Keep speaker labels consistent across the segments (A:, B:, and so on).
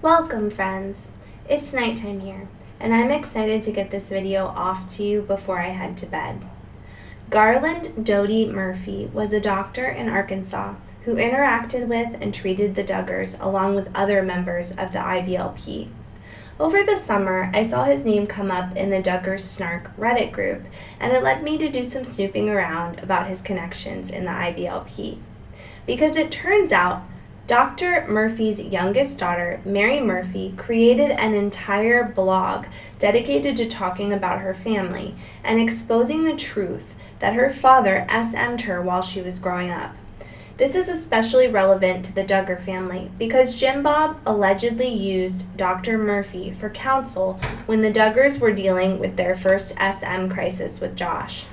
A: Welcome, friends. It's nighttime here, and I'm excited to get this video off to you before I head to bed. Garland Doty Murphy was a doctor in Arkansas who interacted with and treated the Duggars along with other members of the IBLP. Over the summer, I saw his name come up in the Duggar Snark Reddit group, and it led me to do some snooping around about his connections in the IBLP. Because it turns out Dr. Murphy's youngest daughter, Mary Murphy, created an entire blog dedicated to talking about her family and exposing the truth that her father SM'd her while she was growing up. This is especially relevant to the Duggar family because Jim Bob allegedly used Dr. Murphy for counsel when the Duggars were dealing with their first SM crisis with Josh.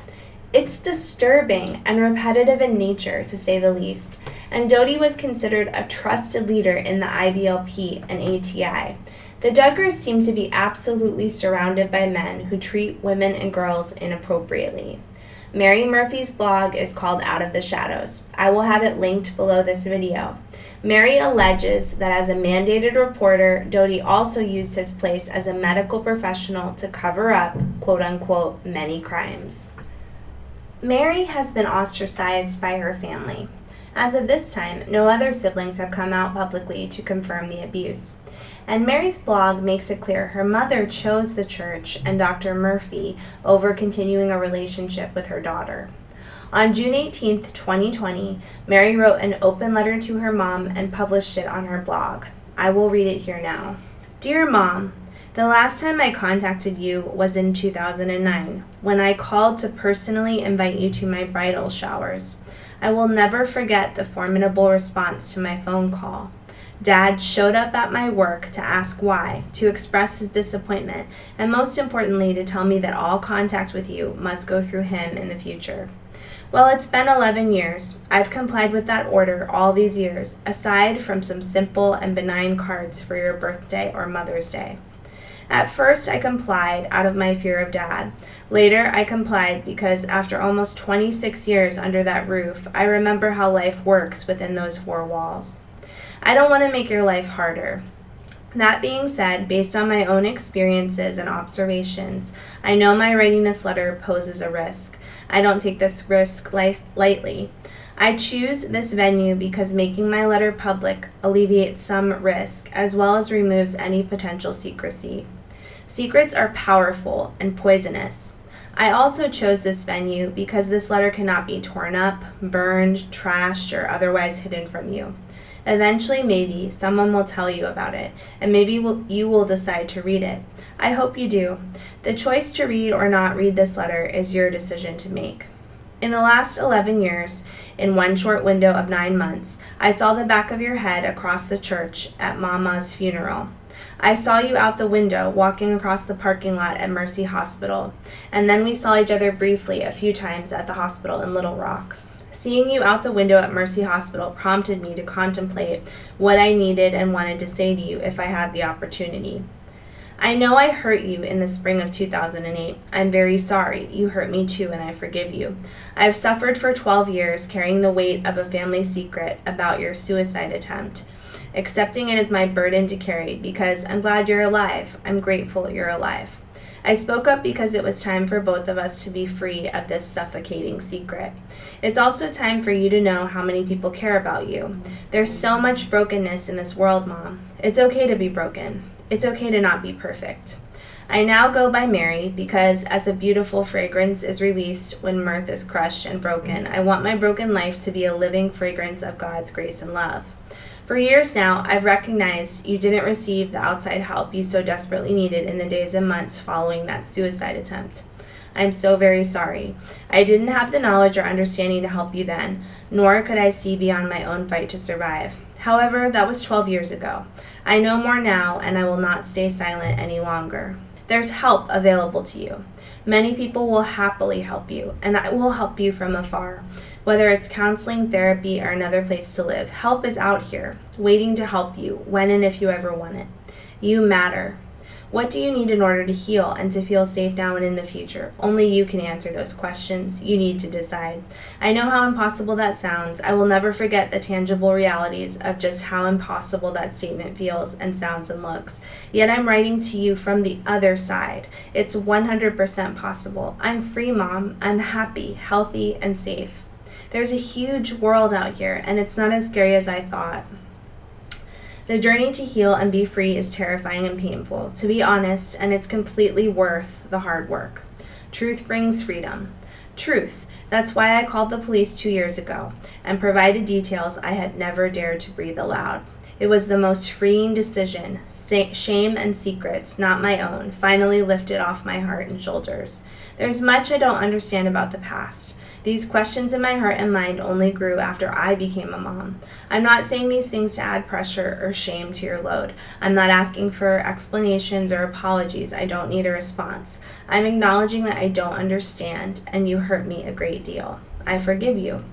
A: It's disturbing and repetitive in nature, to say the least, and Doty was considered a trusted leader in the IBLP and ATI. The Duggars seem to be absolutely surrounded by men who treat women and girls inappropriately. Mary Murphy's blog is called Out of the Shadows. I will have it linked below this video. Mary alleges that as a mandated reporter, Doty also used his place as a medical professional to cover up, quote-unquote, many crimes. Mary has been ostracized by her family. As of this time, no other siblings have come out publicly to confirm the abuse. And Mary's blog makes it clear her mother chose the church and Dr. Murphy over continuing a relationship with her daughter. On June 18, 2020, Mary wrote an open letter to her mom and published it on her blog. I will read it here now. Dear Mom, the last time I contacted you was in 2009, when I called to personally invite you to my bridal showers. I will never forget the formidable response to my phone call. Dad showed up at my work to ask why, to express his disappointment, and most importantly, to tell me that all contact with you must go through him in the future. Well, it's been 11 years. I've complied with that order all these years, aside from some simple and benign cards for your birthday or Mother's Day. At first, I complied out of my fear of Dad. Later, I complied because after almost 26 years under that roof, I remember how life works within those four walls. I don't want to make your life harder. That being said, based on my own experiences and observations, I know my writing this letter poses a risk. I don't take this risk lightly. I choose this venue because making my letter public alleviates some risk as well as removes any potential secrecy. Secrets are powerful and poisonous. I also chose this venue because this letter cannot be torn up, burned, trashed, or otherwise hidden from you. Eventually, maybe, someone will tell you about it, and maybe you will decide to read it. I hope you do. The choice to read or not read this letter is your decision to make. In the last 11 years, in one short window of 9 months, I saw the back of your head across the church at Mama's funeral. I saw you out the window walking across the parking lot at Mercy Hospital, and then we saw each other briefly a few times at the hospital in Little Rock. Seeing you out the window at Mercy Hospital prompted me to contemplate what I needed and wanted to say to you if I had the opportunity. I know I hurt you in the spring of 2008. I'm very sorry. You hurt me too, and I forgive you. I have suffered for 12 years carrying the weight of a family secret about your suicide attempt. Accepting it is my burden to carry because I'm glad you're alive. I'm grateful you're alive. I spoke up because it was time for both of us to be free of this suffocating secret. It's also time for you to know how many people care about you. There's so much brokenness in this world, Mom. It's okay to be broken. It's okay to not be perfect. I now go by Mary because as a beautiful fragrance is released when mirth is crushed and broken, I want my broken life to be a living fragrance of God's grace and love. For years now, I've recognized you didn't receive the outside help you so desperately needed in the days and months following that suicide attempt. I'm so very sorry. I didn't have the knowledge or understanding to help you then, nor could I see beyond my own fight to survive. However, that was 12 years ago. I know more now, and I will not stay silent any longer. There's help available to you. Many people will happily help you, and I will help you from afar. Whether it's counseling, therapy, or another place to live, help is out here, waiting to help you when and if you ever want it. You matter. What do you need in order to heal and to feel safe now and in the future? Only you can answer those questions. You need to decide. I know how impossible that sounds. I will never forget the tangible realities of just how impossible that statement feels and sounds and looks. Yet I'm writing to you from the other side. It's 100% possible. I'm free, Mom. I'm happy, healthy, and safe. There's a huge world out here, and it's not as scary as I thought. The journey to heal and be free is terrifying and painful, to be honest, and it's completely worth the hard work. Truth brings freedom. Truth. That's why I called the police 2 years ago and provided details I had never dared to breathe aloud. It was the most freeing decision. Shame and secrets, not my own, finally lifted off my heart and shoulders. There's much I don't understand about the past. These questions in my heart and mind only grew after I became a mom. I'm not saying these things to add pressure or shame to your load. I'm not asking for explanations or apologies. I don't need a response. I'm acknowledging that I don't understand and you hurt me a great deal. I forgive you.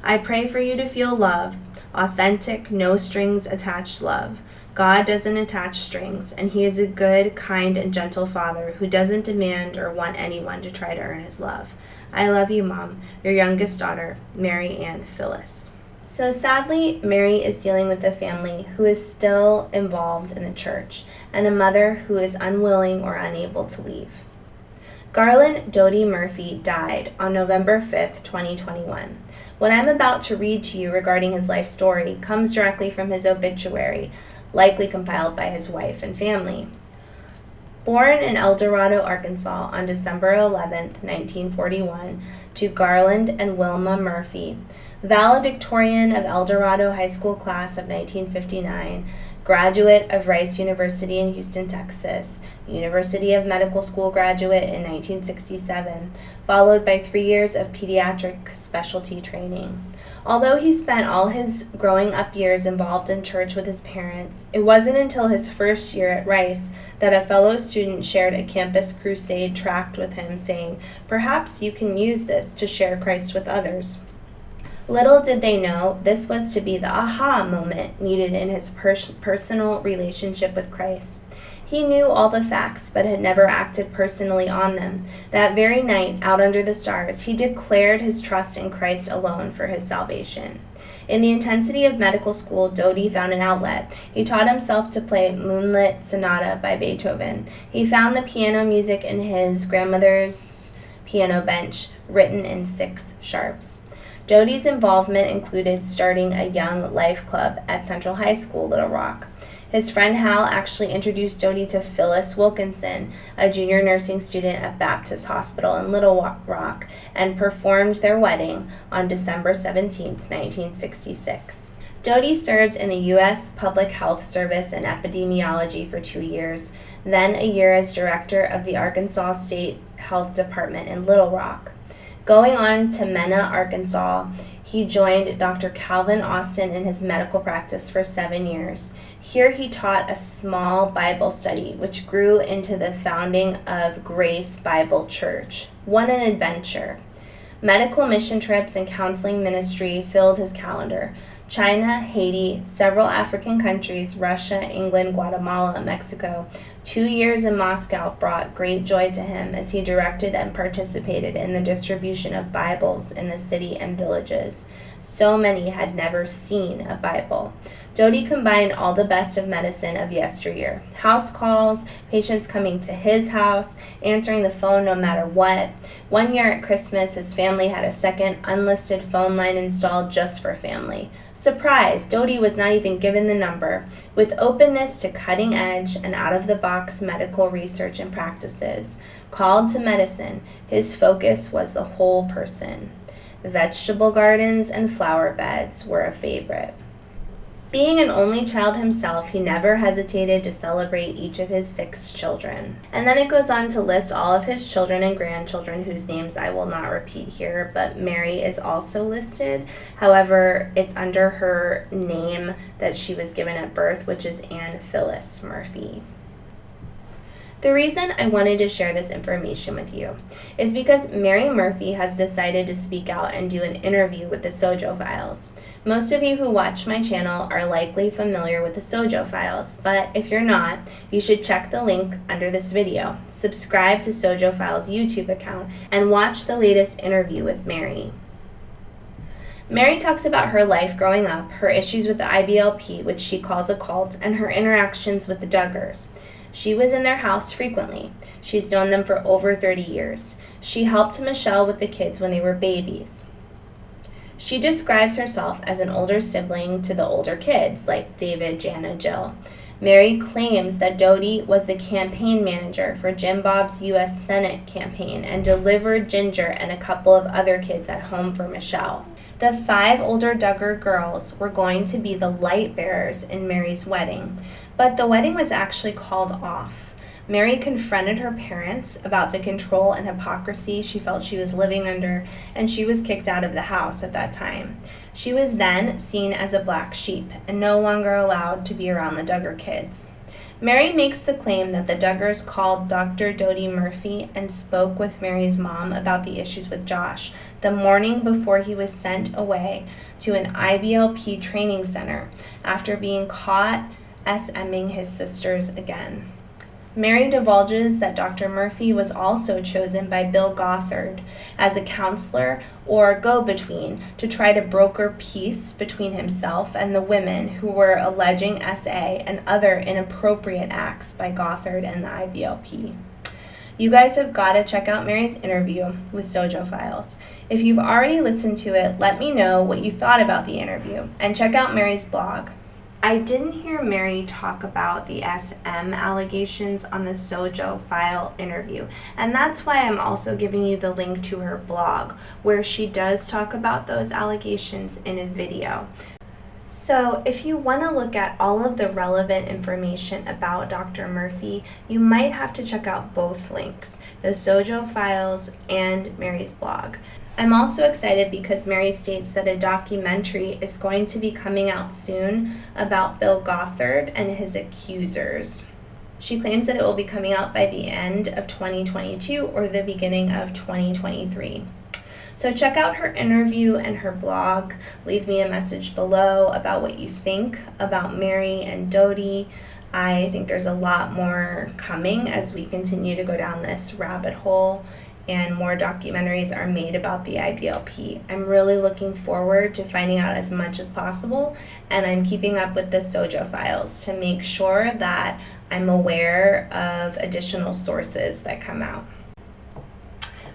A: I pray for you to feel love, authentic, no strings attached love. God doesn't attach strings, and He is a good, kind, and gentle Father who doesn't demand or want anyone to try to earn His love. I love you, Mom. Your youngest daughter, Mary Ann Phyllis. So sadly, Mary is dealing with a family who is still involved in the church, and a mother who is unwilling or unable to leave. Garland Doty Murphy died on November 5th, 2021. What I'm about to read to you regarding his life story comes directly from his obituary, likely compiled by his wife and family. Born in El Dorado, Arkansas on December 11, 1941, to Garland and Wilma Murphy, valedictorian of El Dorado High School class of 1959, graduate of Rice University in Houston, Texas, University of Medical School graduate in 1967, followed by 3 years of pediatric specialty training. Although he spent all his growing up years involved in church with his parents, it wasn't until his first year at Rice that a fellow student shared a campus crusade tract with him saying, "Perhaps you can use this to share Christ with others." Little did they know this was to be the aha moment needed in his personal relationship with Christ. He knew all the facts, but had never acted personally on them. That very night, out under the stars, he declared his trust in Christ alone for his salvation. In the intensity of medical school, Doty found an outlet. He taught himself to play Moonlit Sonata by Beethoven. He found the piano music in his grandmother's piano bench, written in 6 sharps. Doty's involvement included starting a young life club at Central High School, Little Rock. His friend Hal actually introduced Doty to Phyllis Wilkinson, a junior nursing student at Baptist Hospital in Little Rock, and performed their wedding on December 17, 1966. Doty served in the U.S. Public Health Service in epidemiology for 2 years, then a year as director of the Arkansas State Health Department in Little Rock. Going on to Mena, Arkansas, he joined Dr. Calvin Austin in his medical practice for 7 years. Here he taught a small Bible study, which grew into the founding of Grace Bible Church. What an adventure. Medical mission trips and counseling ministry filled his calendar. China, Haiti, several African countries, Russia, England, Guatemala, Mexico. 2 years in Moscow brought great joy to him as he directed and participated in the distribution of Bibles in the city and villages. So many had never seen a Bible. Doty combined all the best of medicine of yesteryear. House calls, patients coming to his house, answering the phone no matter what. 1 year at Christmas, his family had a second unlisted phone line installed just for family. Surprise, Doty was not even given the number. With openness to cutting edge and out-of-the-box medical research and practices, called to medicine, his focus was the whole person. Vegetable gardens and flower beds were a favorite. Being an only child himself, he never hesitated to celebrate each of his 6 children. And then it goes on to list all of his children and grandchildren whose names I will not repeat here, but Mary is also listed. However, it's under her name that she was given at birth, which is Ann Phyllis Murphy. The reason I wanted to share this information with you is because Mary Murphy has decided to speak out and do an interview with the Sojo Files. Most of you who watch my channel are likely familiar with the Sojo Files, but if you're not, you should check the link under this video, subscribe to Sojo Files' YouTube account, and watch the latest interview with Mary. Mary talks about her life growing up, her issues with the IBLP, which she calls a cult, and her interactions with the Duggars. She was in their house frequently. She's known them for over 30 years. She helped Michelle with the kids when they were babies. She describes herself as an older sibling to the older kids, like David, Jana, Jill. Mary claims that Dodie was the campaign manager for Jim Bob's U.S. Senate campaign and delivered Ginger and a couple of other kids at home for Michelle. The 5 older Duggar girls were going to be the light bearers in Mary's wedding, but the wedding was actually called off. Mary confronted her parents about the control and hypocrisy she felt she was living under, and she was kicked out of the house at that time. She was then seen as a black sheep and no longer allowed to be around the Duggar kids. Mary makes the claim that the Duggars called Dr. Dodie Murphy and spoke with Mary's mom about the issues with Josh the morning before he was sent away to an IBLP training center after being caught SMing his sisters again. Mary divulges that Dr. Murphy was also chosen by Bill Gothard as a counselor or go-between to try to broker peace between himself and the women who were alleging SA and other inappropriate acts by Gothard and the IBLP. You guys have got to check out Mary's interview with Sojo Files. If you've already listened to it, let me know what you thought about the interview, and check out Mary's blog. I didn't hear Mary talk about the SM allegations on the Sojo File interview, and that's why I'm also giving you the link to her blog, where she does talk about those allegations in a video. So if you want to look at all of the relevant information about Dr. Murphy, you might have to check out both links, the Sojo Files and Mary's blog. I'm also excited because Mary states that a documentary is going to be coming out soon about Bill Gothard and his accusers. She claims that it will be coming out by the end of 2022 or the beginning of 2023. So check out her interview and her blog. Leave me a message below about what you think about Mary and Dodie. I think there's a lot more coming as we continue to go down this rabbit hole and more documentaries are made about the IBLP. I'm really looking forward to finding out as much as possible, and I'm keeping up with the Sojo Files to make sure that I'm aware of additional sources that come out.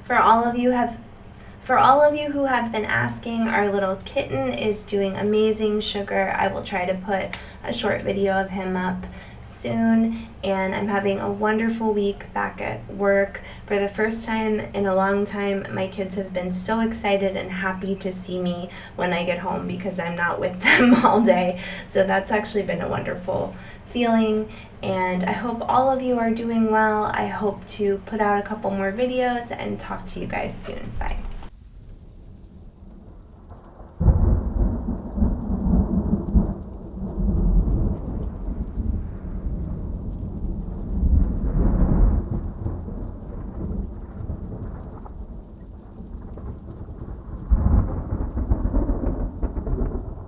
A: For all of you who have been asking, our little kitten is doing amazing, Sugar. I will try to put a short video of him up soon, and I'm having a wonderful week back at work. For the first time in a long time, my kids have been so excited and happy to see me when I get home because I'm not with them all day. So that's actually been a wonderful feeling, and I hope all of you are doing well. I hope to put out a couple more videos and talk to you guys soon. Bye.